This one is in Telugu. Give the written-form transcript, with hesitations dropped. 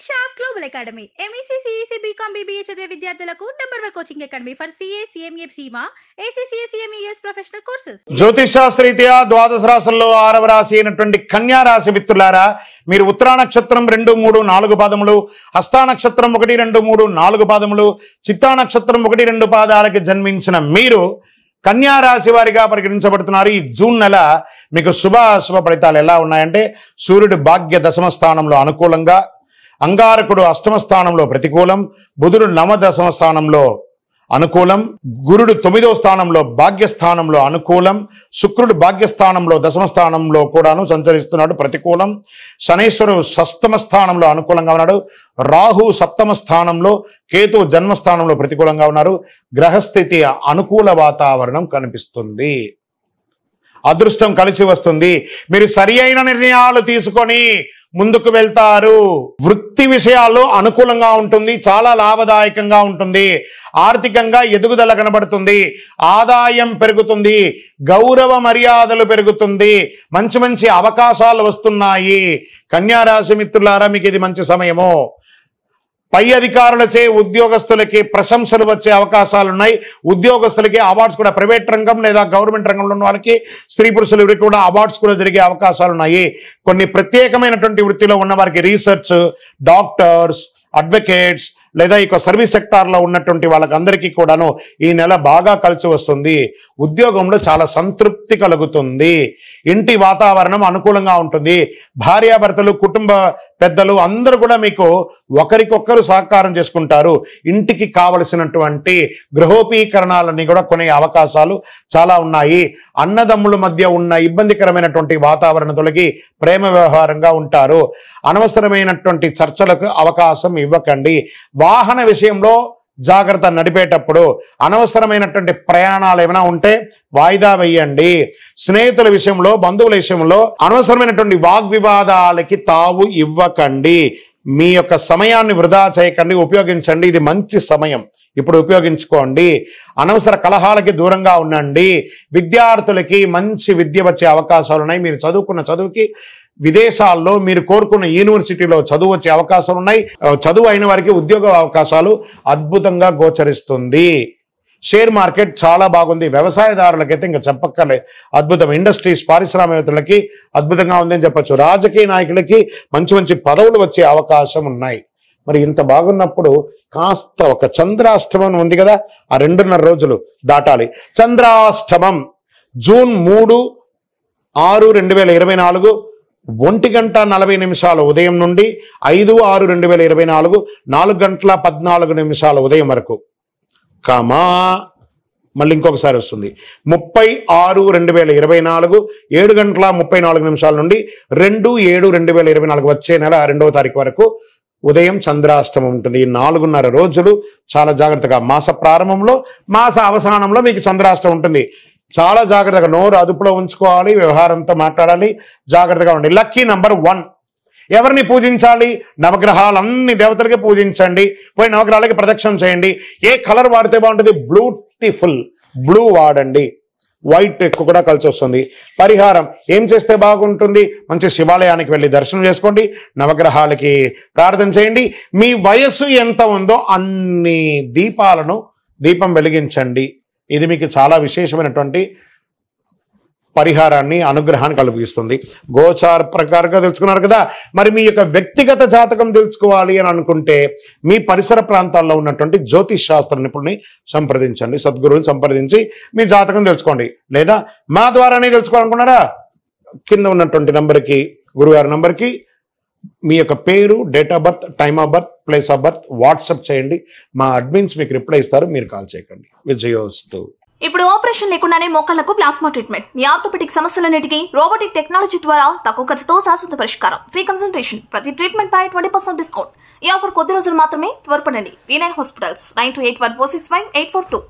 Shop global academy MEC CEC BCom BBA చదివే విద్యార్థులకు number 1 coaching academy for CA CMA CMA ACCA CMA professional courses. జ్యోతిషాస్త్రీత్యా ద్వాదశ రాశుల్లో 6వ రాశి అయినటువంటి కన్యా రాశి మిత్రులారా, మీరు ఉత్తరా నక్షత్రం 2, 3, 4 పాదములు, హస్తా నక్షత్రం 1, 2, 3, 4 పాదములు, చిత్తా నక్షత్రం 1, 2 పాదాలకి జన్మించిన మీరు కన్యా రాశి వారిగా పరిగణించబడుతున్నారు. ఈ జూన్ నెల మీకు శుభ ఫలితాలు ఎలా ఉన్నాయంటే, సూర్యుడు భాగ్య దశమ స్థానంలో అనుకూలంగా, అంగారకుడు అష్టమ స్థానంలో ప్రతికూలం, బుధుడు నవ దశమ స్థానంలో అనుకూలం, గురుడు 9వ స్థానంలో భాగ్యస్థానంలో అనుకూలం, శుక్రుడు భాగ్యస్థానంలో దశమ స్థానంలో కూడాను సంచరిస్తున్నాడు ప్రతికూలం, శనీశ్వరుడు షష్టమ స్థానంలో అనుకూలంగా ఉన్నాడు, రాహు సప్తమ స్థానంలో, కేతు జన్మస్థానంలో ప్రతికూలంగా ఉన్నారు. గ్రహస్థితి అనుకూల వాతావరణం కనిపిస్తుంది. అదృష్టం కలిసి వస్తుంది. మీరు సరి అయిన నిర్ణయాలు తీసుకొని ముందుకు వెళ్తారు. వృత్తి విషయాల్లో అనుకూలంగా ఉంటుంది, చాలా లాభదాయకంగా ఉంటుంది. ఆర్థికంగా ఎదుగుదల కనబడుతుంది, ఆదాయం పెరుగుతుంది, గౌరవ మర్యాదలు పెరుగుతుంది, మంచి అవకాశాలు వస్తున్నాయి. కన్యా రాశి మిత్రులారా, మీకు ఇది మంచి సమయము. పై అధికారులచే ఉద్యోగస్తులకి ప్రశంసలు వచ్చే అవకాశాలు ఉన్నాయి. ఉద్యోగస్తులకి అవార్డ్స్ కూడా, ప్రైవేట్ రంగం లేదా గవర్నమెంట్ రంగంలో ఉన్న వాళ్ళకి, స్త్రీ పురుషులు ఎవరికి కూడా అవార్డ్స్ కూడా జరిగే అవకాశాలు ఉన్నాయి. కొన్ని ప్రత్యేకమైనటువంటి వృత్తిలో ఉన్న వారికి, రీసెర్చ్, డాక్టర్స్, అడ్వకేట్స్ లేదా ఇక సర్వీస్ సెక్టార్లో ఉన్నటువంటి వాళ్ళకందరికీ కూడాను ఈ నెల బాగా కలిసి వస్తుంది. ఉద్యోగంలో చాలా సంతృప్తి కలుగుతుంది. ఇంటి వాతావరణం అనుకూలంగా ఉంటుంది. భార్యాభర్తలు, కుటుంబ పెద్దలు అందరూ కూడా మీకు ఒకరికొకరు సహకారం చేసుకుంటారు. ఇంటికి కావలసినటువంటి గృహోపీకరణాలన్నీ కూడా కొనే అవకాశాలు చాలా ఉన్నాయి. అన్నదమ్ముల మధ్య ఉన్న ఇబ్బందికరమైనటువంటి వాతావరణం తొలగి ప్రేమ వ్యవహారంగా ఉంటారు. అనవసరమైనటువంటి చర్చలకు అవకాశం ఇవ్వకండి. వాహన విషయంలో జాగ్రత్త. నడిపేటప్పుడు అనవసరమైనటువంటి ప్రయాణాలు ఏమైనా ఉంటే వాయిదా వేయండి. స్నేహితుల విషయంలో, బంధువుల విషయంలో అనవసరమైనటువంటి వాగ్వివాదాలకి తావు ఇవ్వకండి. మీ యొక్క సమయాన్ని వృధా చేయకండి, ఉపయోగించండి. ఇది మంచి సమయం, ఇప్పుడు ఉపయోగించుకోండి. అనవసర కలహాలకి దూరంగా ఉండండి. విద్యార్థులకి మంచి విద్య వచ్చే అవకాశాలు ఉన్నాయి. మీరు చదువుకున్న చదువుకి విదేశాల్లో మీరు కోరుకున్న యూనివర్సిటీలో చదువు వచ్చే అవకాశాలు ఉన్నాయి. చదువు అయిన వారికి ఉద్యోగ అవకాశాలు అద్భుతంగా గోచరిస్తుంది. షేర్ మార్కెట్ చాలా బాగుంది. వ్యవసాయదారులకైతే ఇంకా చెప్పక్కర్లేదు, అద్భుతం. ఇండస్ట్రీస్, పారిశ్రామికవేత్తలకి అద్భుతంగా ఉందని చెప్పచ్చు. రాజకీయ నాయకులకి మంచి పదవులు వచ్చే అవకాశం ఉన్నాయి. మరి ఇంత బాగున్నప్పుడు కాస్త ఒక చంద్రాష్టమం ఉంది కదా, ఆ 2.5 రోజులు దాటాలి. చంద్రాష్టమం జూన్ 3, 6, 2024 1:40 ఉదయం నుండి 5, 6, 2024 4:14 ఉదయం వరకు. మళ్ళీ ఇంకొకసారి వస్తుంది 30, 6, 2024 7:34 నుండి 2, 7, 2024 వచ్చే నెల 2వ తారీఖు వరకు ఉదయం చంద్రాష్టమం ఉంటుంది. ఈ 4.5 రోజులు చాలా జాగ్రత్తగా. మాస ప్రారంభంలో, మాస అవసానంలో మీకు చంద్రాష్టమం ఉంటుంది. చాలా జాగ్రత్తగా నోరు అదుపులో ఉంచుకోవాలి, వ్యవహారంతో మాట్లాడాలి, జాగ్రత్తగా ఉండండి. Lucky number 1. ఎవరిని పూజించాలి? నవగ్రహాలన్ని దేవతలకి పూజించండి. పోయి నవగ్రహాలకి ప్రదక్షిణం చేయండి. ఏ కలర్ వాడితే బాగుంటుంది? బ్యూటిఫుల్ బ్లూ వాడండి. వైట్ ఎక్కువ కూడా కలిసి వస్తుంది. పరిహారం ఏం చేస్తే బాగుంటుంది? మంచి శివాలయానికి వెళ్ళి దర్శనం చేసుకోండి, నవగ్రహాలకి ప్రార్థన చేయండి. మీ వయస్సు ఎంత ఉందో అన్ని దీపం వెలిగించండి. ఇది మీకు చాలా విశేషమైనటువంటి పరిహారాన్ని, అనుగ్రహాన్ని కలిగిస్తుంది. గోచార ప్రకారంగా తెలుసుకున్నారు కదా. మరి మీ యొక్క వ్యక్తిగత జాతకం తెలుసుకోవాలి అని అనుకుంటే మీ పరిసర ప్రాంతాల్లో ఉన్నటువంటి జ్యోతిష్ శాస్త్ర నిపుణుని సంప్రదించండి. సద్గురువుని సంప్రదించి మీ జాతకం తెలుసుకోండి. లేదా మా ద్వారానే తెలుసుకోవాలనుకున్నారా? కింద ఉన్నటువంటి నంబర్కి, గురుగారి నంబర్కి మీ యొక్క పేరు, date of birth, time of birth, place of birth WhatsApp చేయండి. మా అడ్మిన్స్ మీకు రిప్లై ఇస్తారు. మీరు కాల్ చేయకండి. విజయోస్తు. ఇప్పుడు ఆపరేషన్ లేకుండానే మోకాళ్లకు ప్లాస్మా ట్రీట్మెంట్. మీ ఆర్థోపెటిక్ సమస్యలన్నిటికీ రోబోటిక్ టెక్నాలజీ ద్వారా తక్కువ ఖర్చుతో శాశ్వత పరిష్కారం. Free consultation. ప్రతి ట్రీట్మెంట్ పై 20% డిస్కౌంట్. ఈ ఆఫర్ కొద్ది రోజులు మాత్రమే. త్వరపడండి. V9 hospitals 9281465842.